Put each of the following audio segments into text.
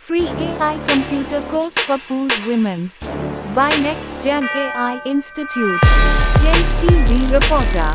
Free AI computer course for Poor Women's by Next Gen AI Institute. TV reporter.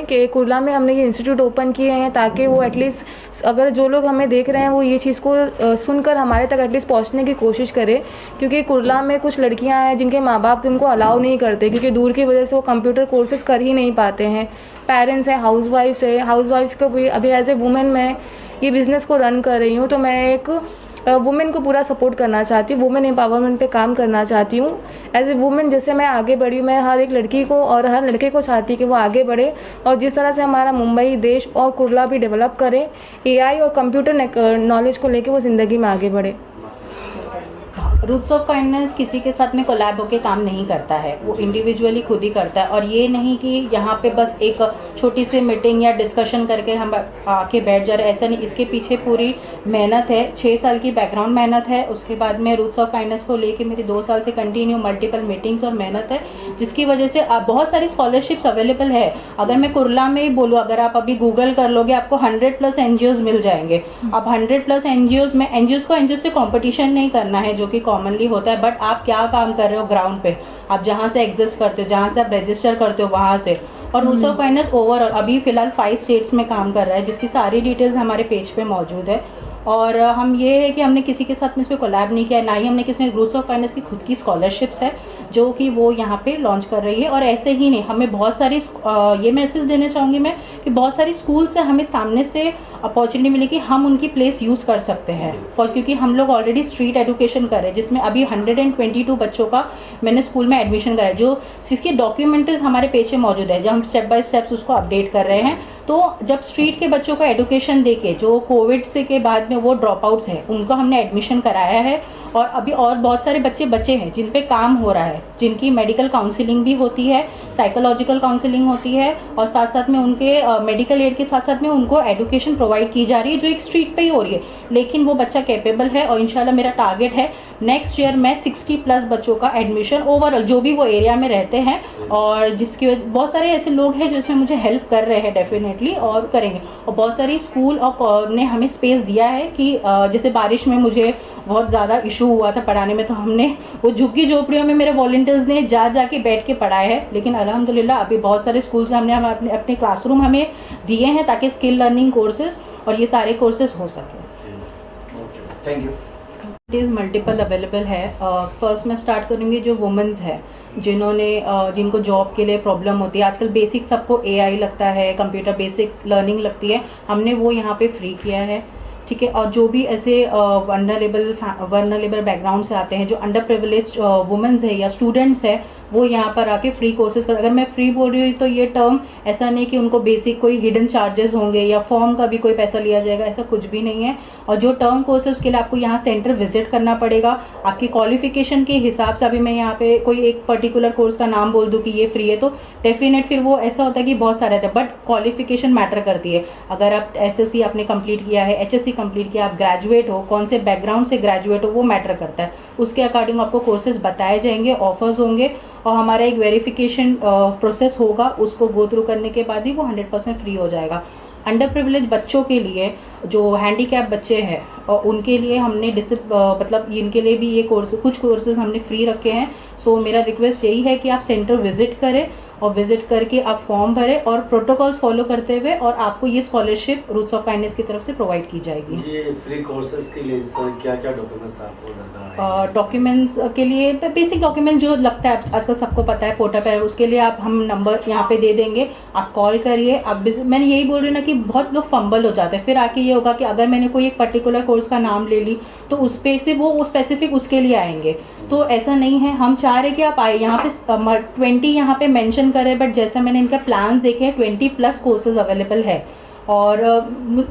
कि कुर्ला में हमने ये institute open किए हैं ताकि वो एटलीस्ट अगर जो लोग हमें देख रहे हैं वो ये चीज़ को सुनकर हमारे तक एटलीस्ट पहुंचने की कोशिश करें, क्योंकि कुर्ला में कुछ लड़कियां हैं जिनके माँ बाप उनको अलाउ नहीं करते क्योंकि दूर की वजह से वो कंप्यूटर कोर्सेज कर ही नहीं पाते हैं। पेरेंट्स हैं, हाउसवाइफ्स को भी अभी एज ए वुमेन मैं ये बिज़नेस को रन कर रही हूँ, तो मैं एक वुमेन को पूरा सपोर्ट करना चाहती हूँ, वुमेन एम्पावरमेंट पे काम करना चाहती हूँ। एज ए वुमेन जैसे मैं आगे बढ़ी, मैं हर एक लड़की को और हर लड़के को चाहती हूँ कि वो आगे बढ़े, और जिस तरह से हमारा मुंबई देश और कुर्ला भी डेवलप करे एआई और कंप्यूटर नॉलेज को लेके वो ज़िंदगी में आगे बढ़े। रूट्स ऑफ काइंडनेस किसी के साथ में कोलैब होकर काम नहीं करता है, वो इंडिविजुअली खुद ही करता है। और ये नहीं कि यहाँ पे बस एक छोटी सी मीटिंग या डिस्कशन करके हम आके बैठ जा रहे, ऐसा नहीं। इसके पीछे पूरी मेहनत है, 6 साल की बैकग्राउंड मेहनत है। उसके बाद में रूट्स ऑफ काइंडनेस को लेके मेरी 2 साल से कंटिन्यू मल्टीपल मीटिंग्स और मेहनत है, जिसकी वजह से बहुत सारी स्कॉलरशिप्स अवेलेबल है। अगर मैं कुर्ला में ही बोलूँ, अगर आप अभी गूगल कर लोगे आपको 100+ NGOs मिल जाएंगे। अब 100+ NGOs में NGOs से कॉम्पिटिशन नहीं करना है जो कि कॉमनली होता है, बट आप क्या काम कर रहे हो ग्राउंड पे, आप जहाँ से एग्जिस्ट करते हो, जहाँ से आप रजिस्टर करते हो वहाँ से। और रूट्स ऑफ काइंडनेस ओवरऑल अभी फ़िलहाल 5 स्टेट्स में काम कर रहा है, जिसकी सारी डिटेल्स हमारे पेज पे मौजूद है। और हम ये है कि हमने किसी के साथ में इस पर कोलैब नहीं किया, ना ही हमने किसी ने। रूट्स ऑफ काइंडनेस की खुद की स्कॉलरशिप्स है जो कि वो यहाँ पे लॉन्च कर रही है। और ऐसे ही नहीं, हमें बहुत सारी ये मैसेज देना चाहूँगी मैं कि बहुत सारी स्कूल से हमें सामने से अपॉर्चुनिटी मिली कि हम उनकी प्लेस यूज़ कर सकते हैं क्योंकि हम लोग ऑलरेडी स्ट्रीट एजुकेशन कर रहे हैं, जिसमें अभी 122 बच्चों का मैंने स्कूल में एडमिशन कराया, जो जिसकी डॉक्यूमेंट्रीज हमारे पेज पे मौजूद है, जब हम स्टेप बाय स्टेप्स उसको अपडेट कर रहे हैं। तो जब स्ट्रीट के बच्चों को एडुकेशन देके, जो कोविड से के बाद में वो ड्रॉप आउट्स हैं, उनको हमने एडमिशन कराया है। और अभी और बहुत सारे बच्चे बचे हैं जिन पे काम हो रहा है, जिनकी मेडिकल काउंसलिंग भी होती है, साइकोलॉजिकल काउंसलिंग होती है, और साथ साथ में उनके मेडिकल एड के साथ साथ में उनको एडुकेशन प्रोवाइड की जा रही है, जो एक स्ट्रीट पे ही हो रही है, लेकिन वो बच्चा कैपेबल है। और इंशाल्लाह मेरा टारगेट है नेक्स्ट ईयर मैं 60+ बच्चों का एडमिशन ओवरऑल, जो भी वो एरिया में रहते हैं, और जिसकी बहुत सारे ऐसे लोग हैं जो इसमें मुझे हेल्प कर रहे हैं डेफिनेटली और करेंगे। और बहुत सारी स्कूल और ने हमें स्पेस दिया है कि जैसे बारिश में मुझे बहुत ज़्यादा इशू हुआ था पढ़ाने में, तो हमने वो झुग्गी झोपड़ियों में मेरे वॉलंटियर्स ने जा के बैठ के पढ़ाया है। लेकिन अल्हम्दुलिल्लाह अभी बहुत सारे स्कूल्स हमने अपने क्लासरूम हमें दिए हैं ताकि स्किल लर्निंग कोर्सेज और ये सारे कोर्सेज हो सके। Thank you. Is multiple available है। फर्स्ट मैं स्टार्ट करूँगी जो वुमेंस है, जिनको जॉब के लिए प्रॉब्लम होती है। आजकल बेसिक सबको AI लगता है, कंप्यूटर बेसिक लर्निंग लगती है, हमने वो यहाँ पे फ्री किया है, ठीक है। और जो भी ऐसे वनरेबल बैकग्राउंड से आते हैं, जो अंडर प्रिविलेज्ड वुमेन्स है या स्टूडेंट्स है, वो यहाँ पर आके फ्री कोर्सेज कर। अगर मैं फ्री बोल रही हूँ तो ये टर्म ऐसा नहीं कि उनको बेसिक कोई हिडन चार्जेस होंगे या फॉर्म का भी कोई पैसा लिया जाएगा, ऐसा कुछ भी नहीं है। और जो टर्म कोर्स है उसके लिए आपको यहाँ सेंटर विजिट करना पड़ेगा, आपकी क्वालिफिकेशन के हिसाब से। अभी मैं यहाँ पे कोई एक पर्टिकुलर कोर्स का नाम बोल दूँ कि ये फ्री है, तो डेफिनेट फिर वो ऐसा होता है कि बहुत सारे रहते हैं, बट क्वालिफिकेशन मैटर करती है। अगर आप SSC आपने कंप्लीट किया है, HSC कंप्लीट किया, आप ग्रेजुएट हो, कौन से बैकग्राउंड से ग्रेजुएट हो, वो मैटर करता है। उसके अकॉर्डिंग आपको कोर्सेज बताए जाएंगे, ऑफर्स होंगे, और हमारा एक वेरिफिकेशन प्रोसेस होगा, उसको गो थ्रू करने के बाद ही वो 100% फ्री हो जाएगा। अंडर प्रिविलेज बच्चों के लिए, जो हैंडीकैप बच्चे हैं, और उनके लिए हमने मतलब इनके लिए भी ये कुछ कोर्सेज हमने फ्री रखे हैं। सो मेरा रिक्वेस्ट यही है कि आप सेंटर विजिट करें, और विजिट करके आप फॉर्म भरें और प्रोटोकॉल्स फॉलो करते हुए, और आपको ये स्कॉलरशिप रूट्स ऑफ काइंडनेस की तरफ से प्रोवाइड की जाएगी। ये फ्री कोर्सेज के लिए क्या क्या डॉक्यूमेंट्स आपको लगता है? डॉक्यूमेंट्स के लिए बेसिक डॉक्यूमेंट जो लगता है आजकल सबको पता है, पोर्टल पर, उसके लिए हम नंबर यहाँ पे दे देंगे, आप कॉल करिए। मैंने यही बोल रही हूँ ना कि बहुत लोग फंबल हो जाते हैं, फिर आके ये होगा कि अगर मैंने कोई एक पर्टिकुलर कोर्स का नाम ले ली तो उस पर से वो स्पेसिफिक उसके लिए आएंगे, तो ऐसा नहीं है। हम चाह रहे कि आप आए, यहाँ पे 20 यहाँ पे मेंशन करें, बट जैसा मैंने इनका प्लान्स देखे हैं 20+ कोर्सेज अवेलेबल है। और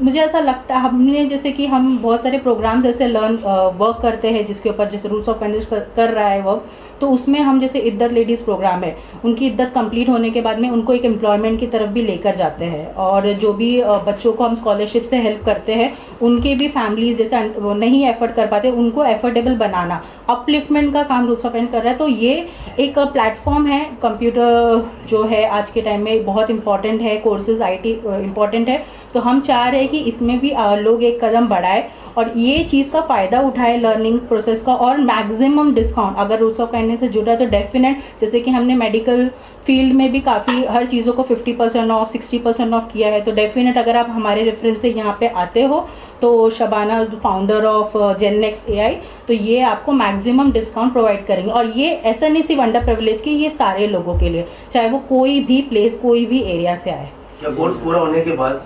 मुझे ऐसा लगता है, हमने जैसे कि हम बहुत सारे प्रोग्राम्स ऐसे वर्क करते हैं जिसके ऊपर, जैसे रूट्स ऑफ काइंडनेस कर रहा है वर्क, तो उसमें हम जैसे इद्दत लेडीज़ प्रोग्राम है, उनकी इद्दत कंप्लीट होने के बाद में उनको एक एम्प्लॉयमेंट की तरफ भी लेकर जाते हैं। और जो भी बच्चों को हम स्कॉलरशिप से हेल्प करते हैं, उनके भी फैमिलीज जैसे नहीं एफर्ट कर पाते, उनको एफोर्डेबल बनाना, अपलिफ्टमेंट का काम रूट्स ऑफ काइंडनेस कर रहा है। तो ये एक प्लेटफॉर्म है। कंप्यूटर जो है आज के टाइम में बहुत इंपॉर्टेंट है, कोर्सेज IT इंपॉर्टेंट है, तो हम चाह रहे हैं कि इसमें भी लोग एक कदम बढ़ाए और ये चीज़ का फ़ायदा उठाए लर्निंग प्रोसेस का, और मैक्सिमम डिस्काउंट अगर रूट्स ऑफ काइंडनेस से जुड़ा तो डेफिनेट, जैसे कि हमने मेडिकल फील्ड में भी काफ़ी हर चीज़ों को 50% ऑफ 60% ऑफ किया है, तो डेफिनेट अगर आप हमारे रेफरेंस से यहाँ पे आते हो तो शबाना फाउंडर ऑफ जेननेक्स AI, तो ये आपको मैक्सिमम डिस्काउंट प्रोवाइड करेंगे। और ये ऐसा नहीं सिर्फ अंडर प्रिविलेज की, ये सारे लोगों के लिए, चाहे वो कोई भी प्लेस कोई भी एरिया से आए। क्या कोर्स पूरा होने के बाद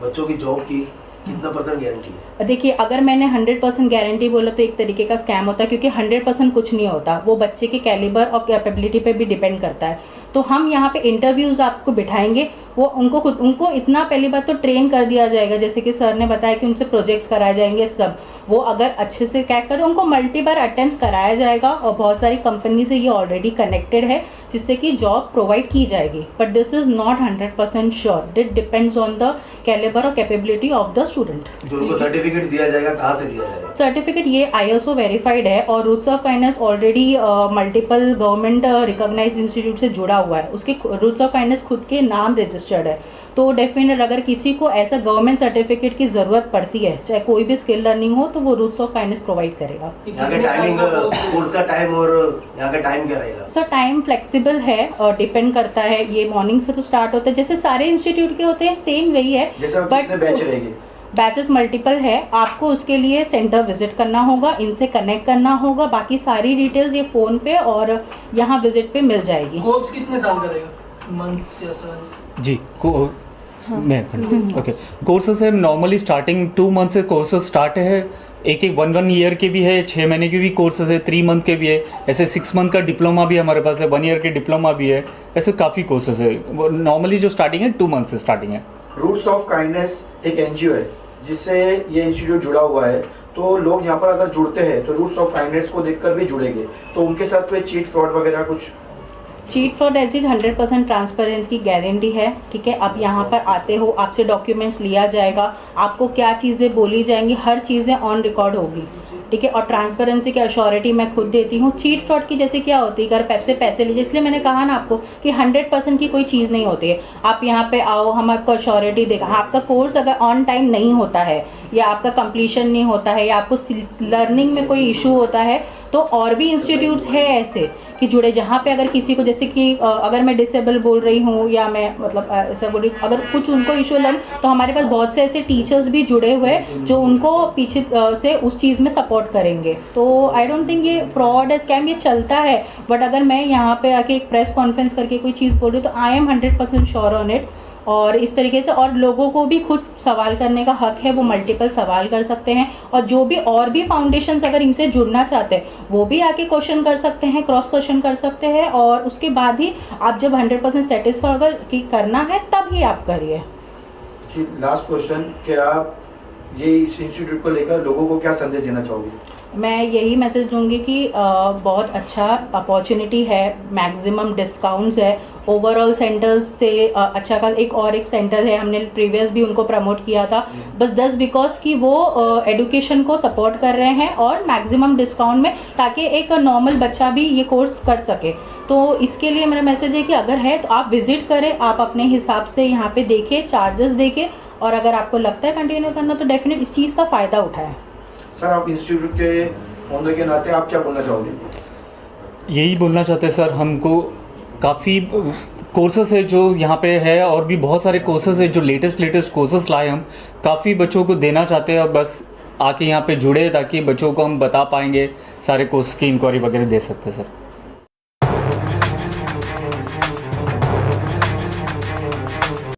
बच्चों की जॉब की कितना % गारंटी है? देखिए, अगर मैंने 100% गारंटी बोला तो एक तरीके का स्कैम होता है, क्योंकि 100% कुछ नहीं होता, वो बच्चे के कैलिबर और कैपेबिलिटी पे भी डिपेंड करता है। तो हम यहाँ पे इंटरव्यूज़ आपको बिठाएंगे, वो उनको इतना पहली बात तो ट्रेन कर दिया जाएगा, जैसे कि सर ने बताया कि उनसे प्रोजेक्ट्स कराए जाएंगे सब, वो अगर अच्छे से क्रैक करें उनको मल्टी बार अटेम्प्ट्स कराया जाएगा, और बहुत सारी कंपनी से ये ऑलरेडी कनेक्टेड है जिससे कि जॉब प्रोवाइड की जाएगी। But this is not 100% sure, it depends on the calibre और कैपेबिलिटी ऑफ द स्टूडेंट। जो उनको सर्टिफिकेट दिया जाएगा कहाँ से दिया जाएगा? सर्टिफिकेट ये ISO वेरीफाइड है, और Roots of Kindness already multiple government recognize institute से जुड़ा हुआ है, उसके रूट्स ऑफ काइंडनेस खुद के नाम रजिस्टर्ड है। तो डेफिनेट अगर किसी को ऐसा गवर्नमेंट सर्टिफिकेट की ज़रूरत पड़ती है, चाहे कोई भी स्किल लर्निंग हो, तो वो रूट्स ऑफ काइंडनेस प्रोवाइड करेगा। यहाँ का टाइमिंग, कोर्स का टाइम और यहाँ का टाइम क्या रहेगा? सर टाइम फ्लेक्सिबल है और डिपेंड करता है, ये मॉर्निंग से तो स्टार्ट होता है जैसे सारे इंस्टीट्यूट के होते हैं, सेम वही है, बट बैच रहेगी, बैचेस मल्टीपल है। आपको उसके लिए सेंटर विजिट करना होगा, इनसे कनेक्ट करना होगा, बाकी सारी डिटेल्स ये फ़ोन पे और यहाँ विजिट पे मिल जाएगी। कोर्स कितने साल का रहेगा, मंथ या साल? जी मैं ओके, कोर्सेस है नॉर्मली स्टार्टिंग 2 मंथ से कोर्सेस स्टार्ट है, एक 1 ईयर के भी है, 6 महीने के भी कोर्सेज है, 3 मंथ के भी है, ऐसे 6 मंथ का डिप्लोमा भी हमारे पास है, 1 ईयर के डिप्लोमा भी है, ऐसे काफ़ी कोर्सेज है। नॉर्मली जो स्टार्टिंग है 2 मंथ से स्टार्टिंग है। रूट्स ऑफ काइंडनेस एक NGO है जिससे ये इंस्टीट्यूट जुड़ा हुआ है, तो लोग यहाँ पर अगर जुड़ते हैं तो रूट्स ऑफ काइंडनेस को देखकर भी जुड़ेंगे, तो उनके साथ कोई चीट फ्रॉड वगैरह कुछ? Cheat fraud as it 100% transparent की गारंटी है, ठीक है। आप यहाँ पर आते हो, आपसे डॉक्यूमेंट्स लिया जाएगा, आपको क्या चीज़ें बोली जाएंगी, हर चीज़ें ऑन रिकॉर्ड होगी, ठीक है। और ट्रांसपेरेंसी की अश्योरिटी मैं खुद देती हूँ। चीट फ्रॉड की जैसे क्या होती है, अगर से पैसे लीजिए, इसलिए मैंने कहा ना आपको कि 100% की कोई चीज़ नहीं होती है। आप यहाँ पे आओ, हम आपको अश्योरिटी देगा। आपका कोर्स अगर ऑन टाइम नहीं होता है, या आपका कंप्लीशन नहीं होता है, या आपको लर्निंग में कोई इशू होता है, तो और भी इंस्टीट्यूट्स है ऐसे कि जुड़े, जहाँ पे अगर किसी को, जैसे कि अगर मैं डिसेबल बोल रही हूँ या मैं मतलब ऐसा बोल रही, अगर कुछ उनको इशू लर्न, तो हमारे पास बहुत से ऐसे टीचर्स भी जुड़े हुए हैं जो उनको पीछे से उस चीज़ में सपोर्ट करेंगे। तो आई डोंट थिंक ये फ्रॉड है, स्कैम ये चलता है, बट अगर मैं यहाँ पे आके एक प्रेस कॉन्फ्रेंस करके कोई चीज़ बोल रही हूँ तो I am 100% sure on it. और इस तरीके से, और लोगों को भी खुद सवाल करने का हक है, वो मल्टीपल सवाल कर सकते हैं, और जो भी और भी फाउंडेशंस अगर इनसे जुड़ना चाहते हैं वो भी आके क्वेश्चन कर सकते हैं, क्रॉस क्वेश्चन कर सकते हैं, और उसके बाद ही आप जब 100% सेटिस्फाई अगर कि करना है तब ही आप करिए। लास्ट क्वेश्चन, क्या आप ये इस इंस्टीट्यूट को लेकर लोगों को क्या संदेश देना चाहोगे? मैं यही मैसेज दूंगी कि बहुत अच्छा अपॉर्चुनिटी है, मैक्सिमम डिस्काउंट्स है, ओवरऑल सेंटर्स से अच्छा का एक सेंटर है, हमने प्रीवियस भी उनको प्रमोट किया था, बस 10 बिकॉज कि वो एडुकेशन को सपोर्ट कर रहे हैं और मैक्सिमम डिस्काउंट में, ताकि एक नॉर्मल बच्चा भी ये कोर्स कर सके। तो इसके लिए मेरा मैसेज है कि अगर है तो आप विज़िट करें, आप अपने हिसाब से यहाँ पे देखें, चार्जेस देखें, और अगर आपको लगता है कंटिन्यू करना तो डेफिनेट इस चीज़ का फ़ायदा उठाएं। सर, आप इंस्टीट्यूट के ओनर के नाते आप क्या बोलना चाहोगे? यही बोलना चाहते हैं सर, हमको काफ़ी कोर्सेस है जो यहाँ पे है, और भी बहुत सारे कोर्सेस है जो लेटेस्ट कोर्सेस लाए हम काफ़ी बच्चों को देना चाहते हैं, और बस आके यहाँ पे जुड़े ताकि बच्चों को हम बता पाएंगे, सारे कोर्स की इंक्वायरी वगैरह दे सकते हैं सर।